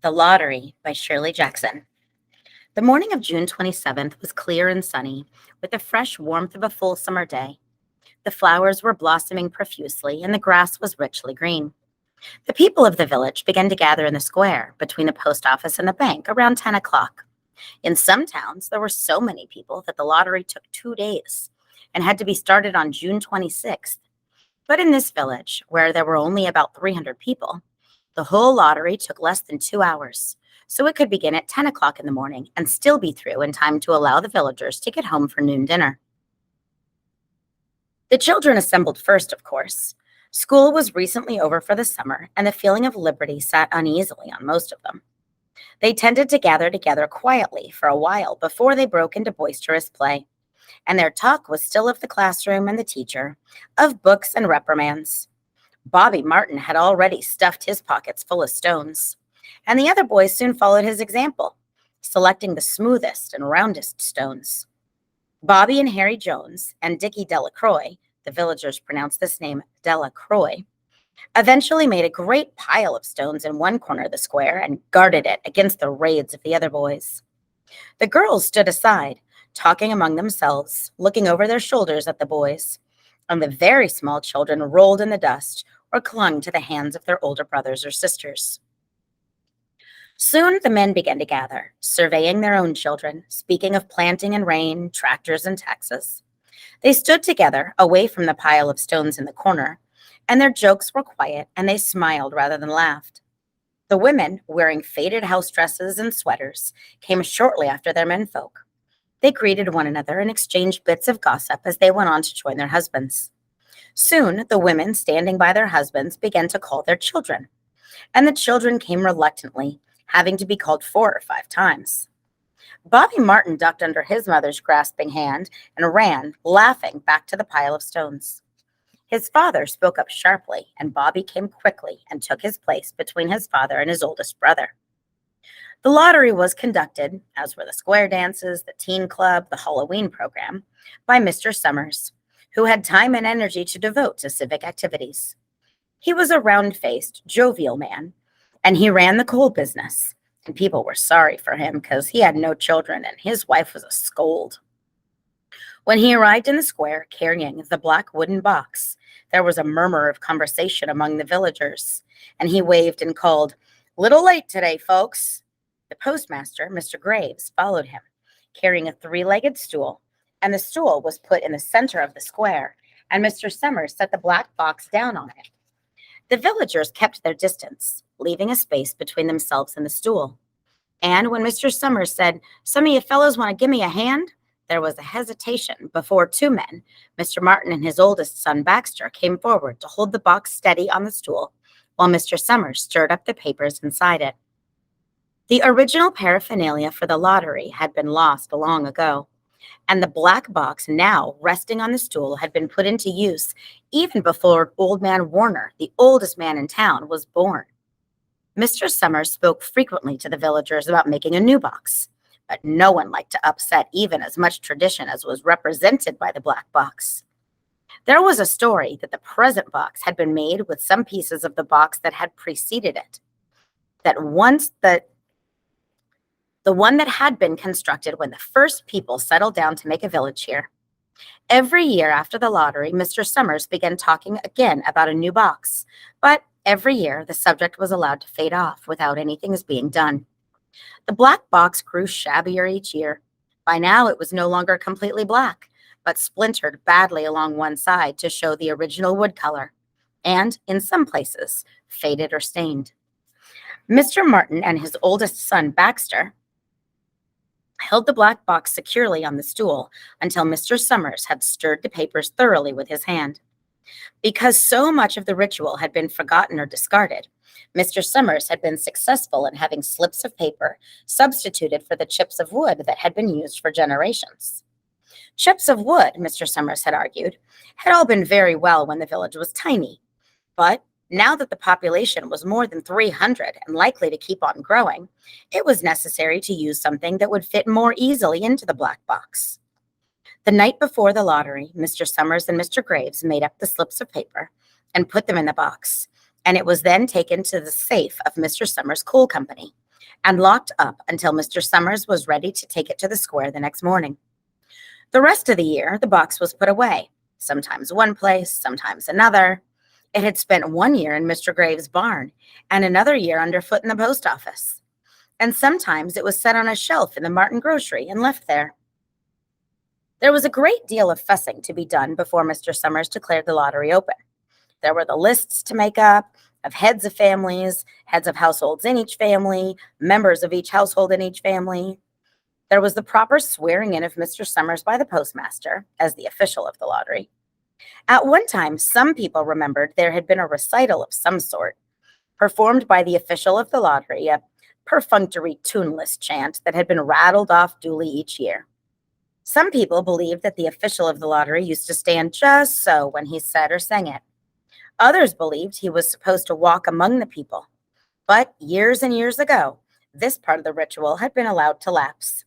The Lottery by Shirley Jackson. The morning of June 27th was clear and sunny, with the fresh warmth of a full summer day. The flowers were blossoming profusely, and the grass was richly green. The people of the village began to gather in the square between the post office and the bank around 10 o'clock. In some towns, there were so many people that the lottery took 2 days and had to be started on June 26th. But in this village, where there were only about 300 people, the whole lottery took less than 2 hours, so it could begin at 10 o'clock in the morning and still be through in time to allow the villagers to get home for noon dinner. The children assembled first, of course. School was recently over for the summer, and the feeling of liberty sat uneasily on most of them. They tended to gather together quietly for a while before they broke into boisterous play, and their talk was still of the classroom and the teacher, of books and reprimands. Bobby Martin had already stuffed his pockets full of stones, and the other boys soon followed his example, selecting the smoothest and roundest stones. Bobby and Harry Jones and Dickie Delacroix, the villagers pronounced this name Delacroix, eventually made a great pile of stones in one corner of the square and guarded it against the raids of the other boys. The girls stood aside, talking among themselves, looking over their shoulders at the boys, and the very small children rolled in the dust or clung to the hands of their older brothers or sisters. Soon the men began to gather, surveying their own children, speaking of planting and rain, tractors and taxes. They stood together, away from the pile of stones in the corner, and their jokes were quiet, and they smiled rather than laughed. The women, wearing faded house dresses and sweaters, came shortly after their menfolk. They greeted one another and exchanged bits of gossip as they went on to join their husbands. Soon, the women standing by their husbands began to call their children, and the children came reluctantly, having to be called 4 or 5 times. Bobby Martin ducked under his mother's grasping hand and ran, laughing, back to the pile of stones. His father spoke up sharply, and Bobby came quickly and took his place between his father and his oldest brother. The lottery was conducted, as were the square dances, the teen club, the Halloween program, by Mr. Summers, who had time and energy to devote to civic activities. He was a round-faced, jovial man, and he ran the coal business, and people were sorry for him because he had no children and his wife was a scold. When he arrived in the square carrying the black wooden box, there was a murmur of conversation among the villagers, and he waved and called, "Little late today, folks." The postmaster, Mr. Graves, followed him, carrying a 3-legged stool, and the stool was put in the center of the square, and Mr. Summers set the black box down on it. The villagers kept their distance, leaving a space between themselves and the stool. And when Mr. Summers said, "Some of you fellows want to give me a hand?" there was a hesitation before 2 men, Mr. Martin and his oldest son Baxter, came forward to hold the box steady on the stool while Mr. Summers stirred up the papers inside it. The original paraphernalia for the lottery had been lost long ago, and the black box now resting on the stool had been put into use even before Old Man Warner, the oldest man in town, was born. Mr. Summers spoke frequently to the villagers about making a new box, but no one liked to upset even as much tradition as was represented by the black box. There was a story that the present box had been made with some pieces of the box that had preceded it, that once the one that had been constructed when the first people settled down to make a village here. Every year after the lottery, Mr. Summers began talking again about a new box, but every year the subject was allowed to fade off without anything being done. The black box grew shabbier each year. By now it was no longer completely black, but splintered badly along one side to show the original wood color, and, in some places, faded or stained. Mr. Martin and his oldest son, Baxter, held the black box securely on the stool until Mr. Summers had stirred the papers thoroughly with his hand. Because so much of the ritual had been forgotten or discarded, Mr. Summers had been successful in having slips of paper substituted for the chips of wood that had been used for generations. Chips of wood, Mr. Summers had argued, had all been very well when the village was tiny, but now that the population was more than 300 and likely to keep on growing, it was necessary to use something that would fit more easily into the black box. The night before the lottery, Mr. Summers and Mr. Graves made up the slips of paper and put them in the box, and it was then taken to the safe of Mr. Summers' coal company, and locked up until Mr. Summers was ready to take it to the square the next morning. The rest of the year, the box was put away, sometimes one place, sometimes another. It had spent 1 year in Mr. Graves' barn and another year underfoot in the post office. And sometimes it was set on a shelf in the Martin grocery and left there. There was a great deal of fussing to be done before Mr. Summers declared the lottery open. There were the lists to make up of heads of families, heads of households in each family, members of each household in each family. There was the proper swearing in of Mr. Summers by the postmaster as the official of the lottery. At one time, some people remembered there had been a recital of some sort, performed by the official of the lottery, a perfunctory, tuneless chant that had been rattled off duly each year. Some people believed that the official of the lottery used to stand just so when he said or sang it. Others believed he was supposed to walk among the people. But years and years ago, this part of the ritual had been allowed to lapse.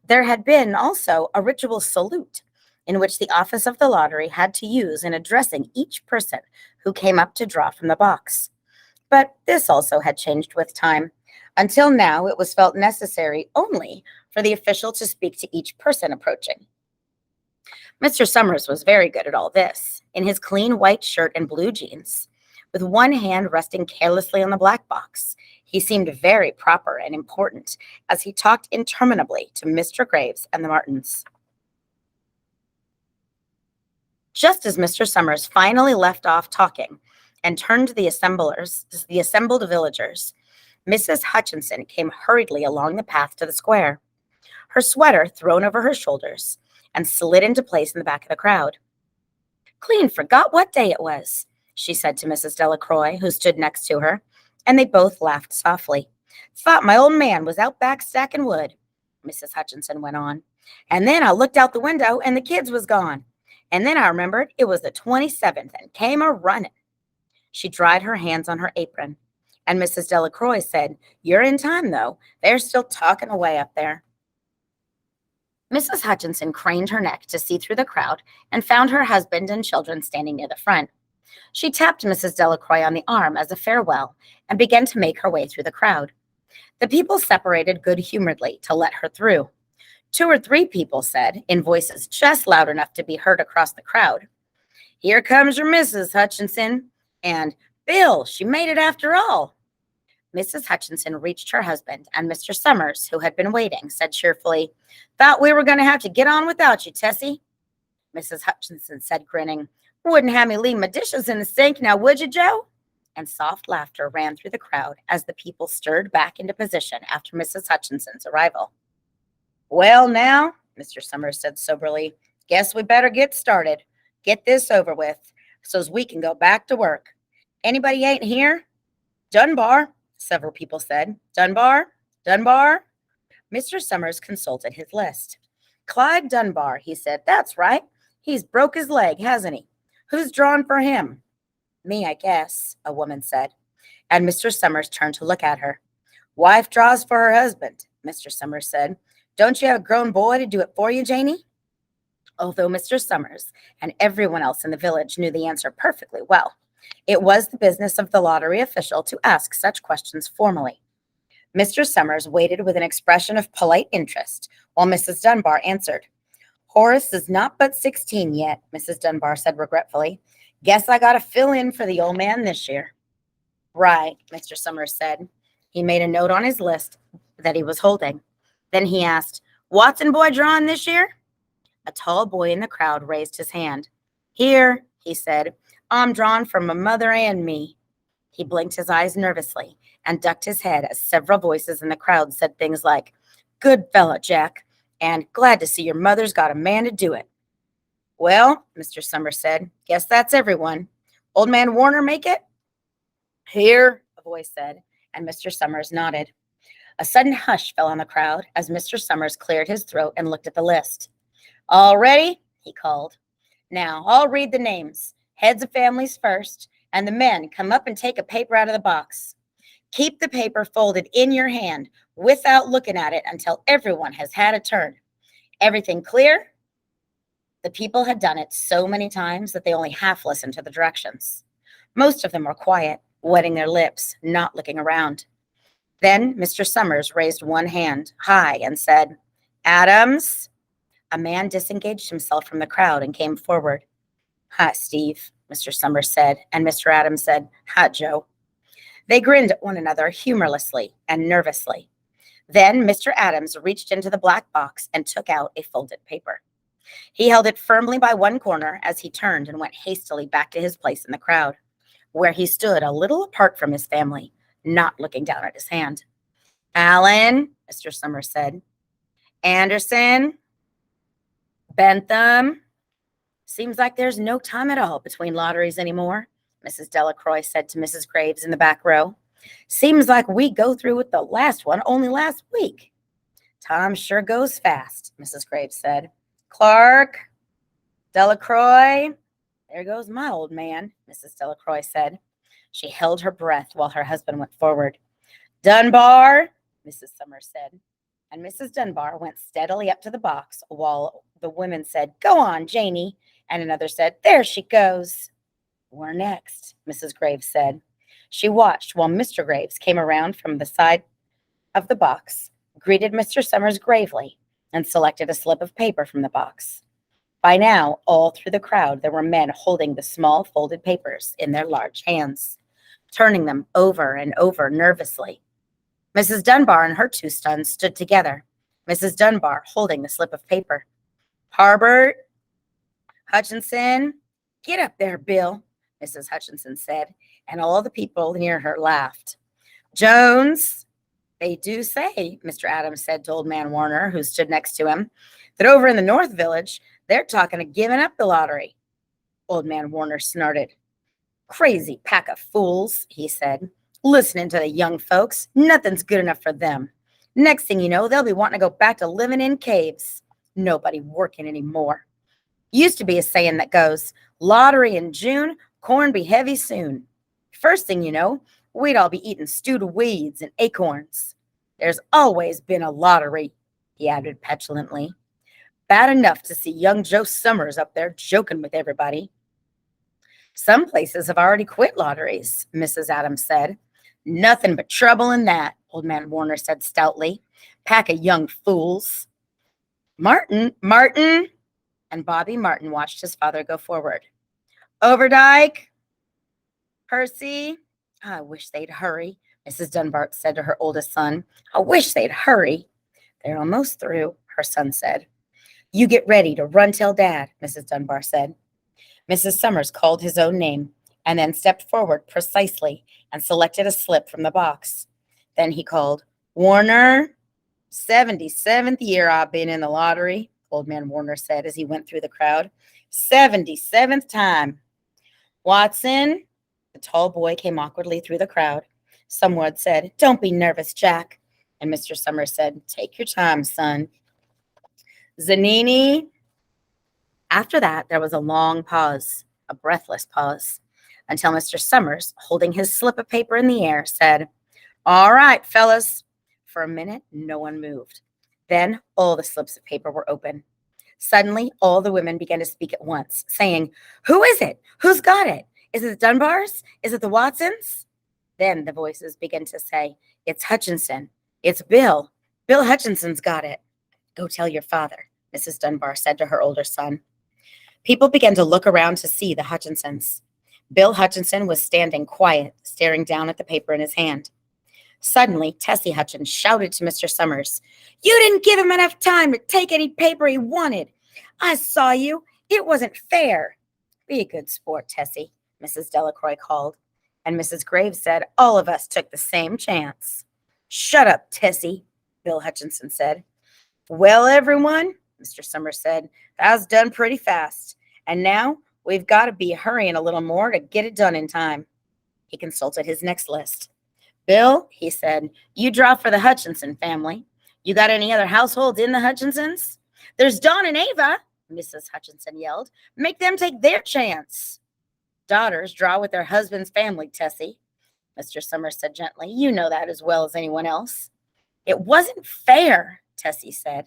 There had been also a ritual salute in which the office of the lottery had to use in addressing each person who came up to draw from the box. But this also had changed with time. Until now, it was felt necessary only for the official to speak to each person approaching. Mr. Summers was very good at all this, in his clean white shirt and blue jeans, with one hand resting carelessly on the black box. He seemed very proper and important as he talked interminably to Mr. Graves and the Martins. Just as Mr. Summers finally left off talking and turned to the assembled villagers, Mrs. Hutchinson came hurriedly along the path to the square, her sweater thrown over her shoulders, and slid into place in the back of the crowd. "Clean forgot what day it was," she said to Mrs. Delacroix, who stood next to her, and they both laughed softly. "Thought my old man was out back stacking wood," Mrs. Hutchinson went on. "And then I looked out the window and the kids was gone. And then I remembered it was the 27th and came a-running." She dried her hands on her apron, and Mrs. Delacroix said, "You're in time, though. They're still talking away up there." Mrs. Hutchinson craned her neck to see through the crowd and found her husband and children standing near the front. She tapped Mrs. Delacroix on the arm as a farewell and began to make her way through the crowd. The people separated good-humoredly to let her through. 2 or 3 people said, in voices just loud enough to be heard across the crowd, "Here comes your Mrs. Hutchinson," and "Bill, she made it after all." Mrs. Hutchinson reached her husband, and Mr. Summers, who had been waiting, said cheerfully, "Thought we were going to have to get on without you, Tessie." Mrs. Hutchinson said, grinning, "Wouldn't have me leave my dishes in the sink, now would you, Joe?" And soft laughter ran through the crowd as the people stirred back into position after Mrs. Hutchinson's arrival. "Well, now," Mr. Summers said soberly, "guess we better get started. Get this over with, so's we can go back to work. Anybody ain't here?" "Dunbar," several people said. "Dunbar? Dunbar?" Mr. Summers consulted his list. "Clyde Dunbar," he said. "That's right. He's broke his leg, hasn't he? Who's drawn for him?" "Me, I guess," a woman said. And Mr. Summers turned to look at her. "Wife draws for her husband," Mr. Summers said. "Don't you have a grown boy to do it for you, Janie?" Although Mr. Summers and everyone else in the village knew the answer perfectly well, it was the business of the lottery official to ask such questions formally. Mr. Summers waited with an expression of polite interest while Mrs. Dunbar answered. "Horace is not but 16 yet," Mrs. Dunbar said regretfully. "Guess I got to fill in for the old man this year." "Right," Mr. Summers said. He made a note on his list that he was holding. Then he asked, "Watson boy drawing this year?" A tall boy in the crowd raised his hand. "Here," he said. "I'm drawing for my mother and me." He blinked his eyes nervously and ducked his head as several voices in the crowd said things like, "Good fellow, Jack," and "Glad to see your mother's got a man to do it." "Well," Mr. Summers said, "guess that's everyone. Old man Warner make it?" "Here," a voice said, and Mr. Summers nodded. A sudden hush fell on the crowd as Mr. Summers cleared his throat and looked at the list. "All ready?" he called. "Now, I'll read the names. Heads of families first, and the men come up and take a paper out of the box. Keep the paper folded in your hand without looking at it until everyone has had a turn. Everything clear?" The people had done it so many times that they only half listened to the directions. Most of them were quiet, wetting their lips, not looking around. Then Mr. Summers raised one hand high and said, Adams. A man disengaged himself from the crowd and came forward. Hi, Steve, Mr. Summers said, and Mr. Adams said, Hi, Joe. They grinned at one another humorlessly and nervously. Then Mr. Adams reached into the black box and took out a folded paper. He held it firmly by one corner as he turned and went hastily back to his place in the crowd, where he stood a little apart from his family, not looking down at his hand. Allen, Mr. Summers said. Anderson, Bentham. Seems like there's no time at all between lotteries anymore, Mrs. Delacroix said to Mrs. Graves in the back row. Seems like we go through with the last one only last week. Time sure goes fast, Mrs. Graves said. Clark, Delacroix. There goes my old man, Mrs. Delacroix said. She held her breath while her husband went forward. Dunbar, Mrs. Summers said. And Mrs. Dunbar went steadily up to the box while the women said, Go on, Janie. And another said, There she goes. We're next, Mrs. Graves said. She watched while Mr. Graves came around from the side of the box, greeted Mr. Summers gravely, and selected a slip of paper from the box. By now, all through the crowd, there were men holding the small folded papers in their large hands, turning them over and over nervously. Mrs. Dunbar and her two sons stood together, Mrs. Dunbar holding the slip of paper. Harbert, Hutchinson, get up there, Bill, Mrs. Hutchinson said, and all the people near her laughed. Jones, they do say, Mr. Adams said to old man Warner, who stood next to him, that over in the North Village, they're talking of giving up the lottery. Old man Warner snorted. Crazy pack of fools, he said. Listening to the young folks, nothing's good enough for them. Next thing you know, they'll be wanting to go back to living in caves. Nobody working anymore. Used to be a saying that goes, lottery in June, corn be heavy soon. First thing you know, we'd all be eating stewed weeds and acorns. There's always been a lottery, he added petulantly. Bad enough to see young Joe Summers up there joking with everybody. Some places have already quit lotteries, Mrs. Adams said. Nothing but trouble in that, old man Warner said stoutly. Pack of young fools. Martin, and Bobby Martin watched his father go forward. Overdyke, Percy, I wish they'd hurry, Mrs. Dunbar said to her oldest son. I wish they'd hurry. They're almost through, her son said. You get ready to run tell Dad, Mrs. Dunbar said. Mrs. Summers called his own name and then stepped forward precisely and selected a slip from the box. Then he called, Warner, 77th year I've been in the lottery, old man Warner said as he went through the crowd. 77th time. Watson, the tall boy came awkwardly through the crowd. Someone said, Don't be nervous, Jack. And Mr. Summers said, Take your time, son. Zanini. After that, there was a long pause, a breathless pause, until Mr. Summers, holding his slip of paper in the air, said, All right, fellas. For a minute, no one moved. Then all the slips of paper were open. Suddenly, all the women began to speak at once, saying, Who is it? Who's got it? Is it the Dunbars? Is it the Watsons? Then the voices began to say, It's Hutchinson. It's Bill. Bill Hutchinson's got it. Go tell your father, Mrs. Dunbar said to her older son. People began to look around to see the Hutchinsons. Bill Hutchinson was standing quiet, staring down at the paper in his hand. Suddenly, Tessie Hutchins shouted to Mr. Summers, You didn't give him enough time to take any paper he wanted. I saw you. It wasn't fair. Be a good sport, Tessie, Mrs. Delacroix called. And Mrs. Graves said, All of us took the same chance. Shut up, Tessie, Bill Hutchinson said. Well, everyone, Mr. Summers said, that was done pretty fast. And now we've got to be hurrying a little more to get it done in time. He consulted his next list. Bill, he said, you draw for the Hutchinson family. You got any other households in the Hutchinsons? There's Dawn and Ava, Mrs. Hutchinson yelled. Make them take their chance. Daughters draw with their husband's family, Tessie, Mr. Summers said gently. You know that as well as anyone else. It wasn't fair, Tessie said.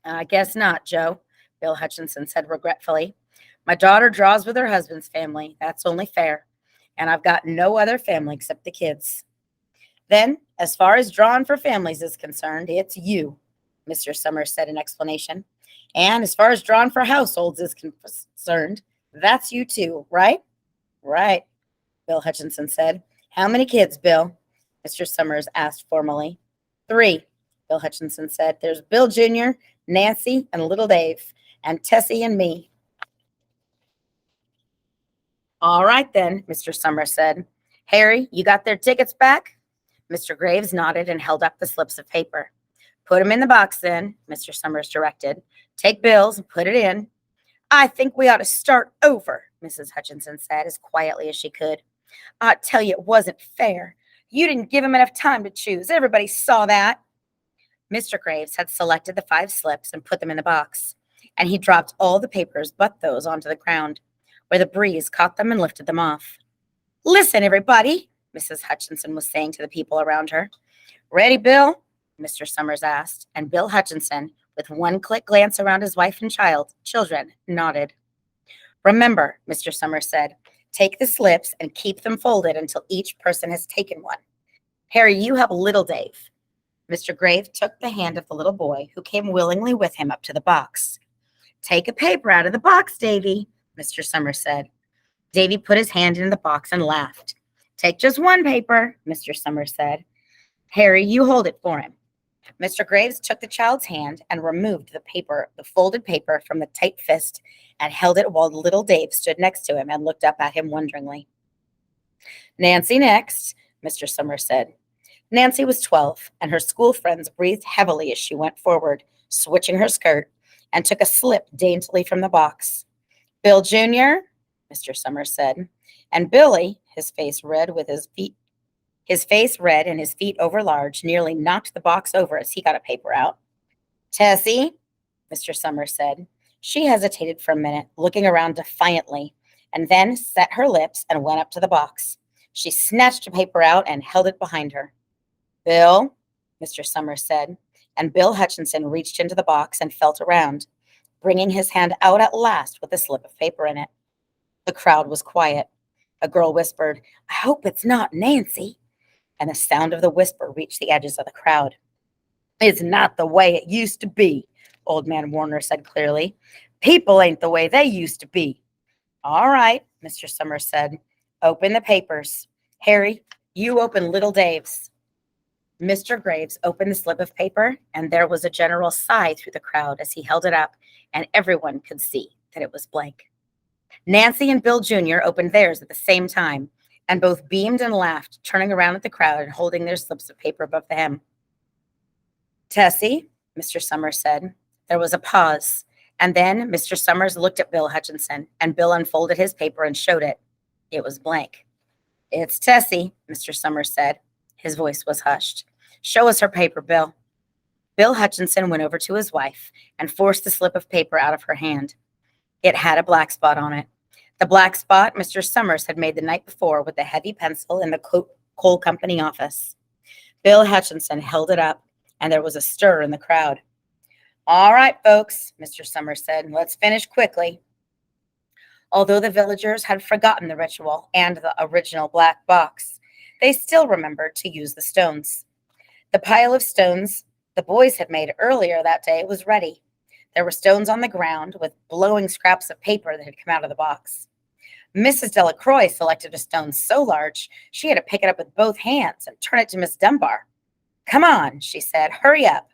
I guess not, Joe, Bill Hutchinson said regretfully. My daughter draws with her husband's family. That's only fair. And I've got no other family except the kids. Then, as far as drawing for families is concerned, it's you, Mr. Summers said in explanation. And as far as drawing for households is concerned, that's you too, right? Right, Bill Hutchinson said. How many kids, Bill? Mr. Summers asked formally. 3, Bill Hutchinson said. There's Bill Jr., Nancy, and little Dave, and Tessie and me. All right then, Mr. Summers said. Harry, you got their tickets back? Mr. Graves nodded and held up the slips of paper. Put them in the box then, Mr. Summers directed. Take Bill's and put it in. I think we ought to start over, Mrs. Hutchinson said as quietly as she could. I tell you, it wasn't fair. You didn't give him enough time to choose. Everybody saw that. Mr. Graves had selected the 5 slips and put them in the box, and he dropped all the papers but those onto the ground, where the breeze caught them and lifted them off. Listen, everybody, Mrs. Hutchinson was saying to the people around her. Ready, Bill? Mr. Summers asked, and Bill Hutchinson, with one quick glance around his wife and children, nodded. Remember, Mr. Summers said, take the slips and keep them folded until each person has taken one. Harry, you help little Dave. Mr. Graves took the hand of the little boy, who came willingly with him up to the box. Take a paper out of the box, Davy, Mr. Summers said. Davy put his hand in the box and laughed. Take just one paper, Mr. Summers said. Harry, you hold it for him. Mr. Graves took the child's hand and removed the folded paper from the tight fist and held it while little Dave stood next to him and looked up at him wonderingly. Nancy next, Mr. Summers said. Nancy was 12, and her school friends breathed heavily as she went forward, switching her skirt, and took a slip daintily from the box. Bill Jr., Mr. Summers said, and Billy, his face red and his feet overlarge, nearly knocked the box over as he got a paper out. Tessie, Mr. Summers said. She hesitated for a minute, looking around defiantly, and then set her lips and went up to the box. She snatched a paper out and held it behind her. Bill, Mr. Summers said, and Bill Hutchinson reached into the box and felt around, bringing his hand out at last with a slip of paper in it. The crowd was quiet. A girl whispered, I hope it's not Nancy. And the sound of the whisper reached the edges of the crowd. It's not the way it used to be, Old Man Warner said clearly. People ain't the way they used to be. All right, Mr. Summers said. Open the papers. Harry, you open little Dave's. Mr. Graves opened the slip of paper, and there was a general sigh through the crowd as he held it up, and everyone could see that it was blank. Nancy and Bill Jr. opened theirs at the same time, and both beamed and laughed, turning around at the crowd and holding their slips of paper above the hem. Tessie, Mr. Summers said. There was a pause, and then Mr. Summers looked at Bill Hutchinson, and Bill unfolded his paper and showed it. It was blank. It's Tessie, Mr. Summers said. His voice was hushed. Show us her paper, Bill. Bill Hutchinson went over to his wife and forced the slip of paper out of her hand. It had a black spot on it. The black spot Mr. Summers had made the night before with a heavy pencil in the coal company office. Bill Hutchinson held it up, and there was a stir in the crowd. All right, folks, Mr. Summers said, let's finish quickly. Although the villagers had forgotten the ritual and the original black box, they still remembered to use the stones. The pile of stones the boys had made earlier that day was ready. There were stones on the ground with blowing scraps of paper that had come out of the box. Mrs. Delacroix selected a stone so large she had to pick it up with both hands and turn it to Miss Dunbar. Come on, she said, hurry up.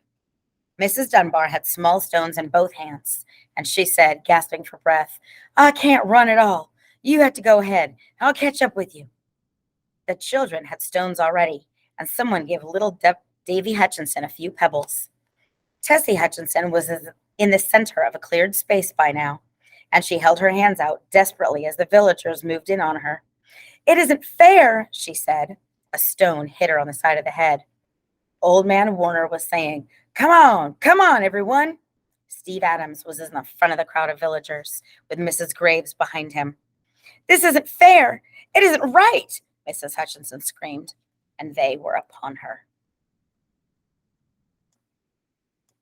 Mrs. Dunbar had small stones in both hands, and she said, gasping for breath, I can't run at all. You have to go ahead. I'll catch up with you. The children had stones already, and someone gave little Davy Hutchinson a few pebbles. Tessie Hutchinson was in the center of a cleared space by now, and she held her hands out desperately as the villagers moved in on her. It isn't fair, she said. A stone hit her on the side of the head. Old Man Warner was saying, come on, everyone. Steve Adams was in the front of the crowd of villagers, with Mrs. Graves behind him. This isn't fair. It isn't right, Mrs. Hutchinson screamed, and they were upon her.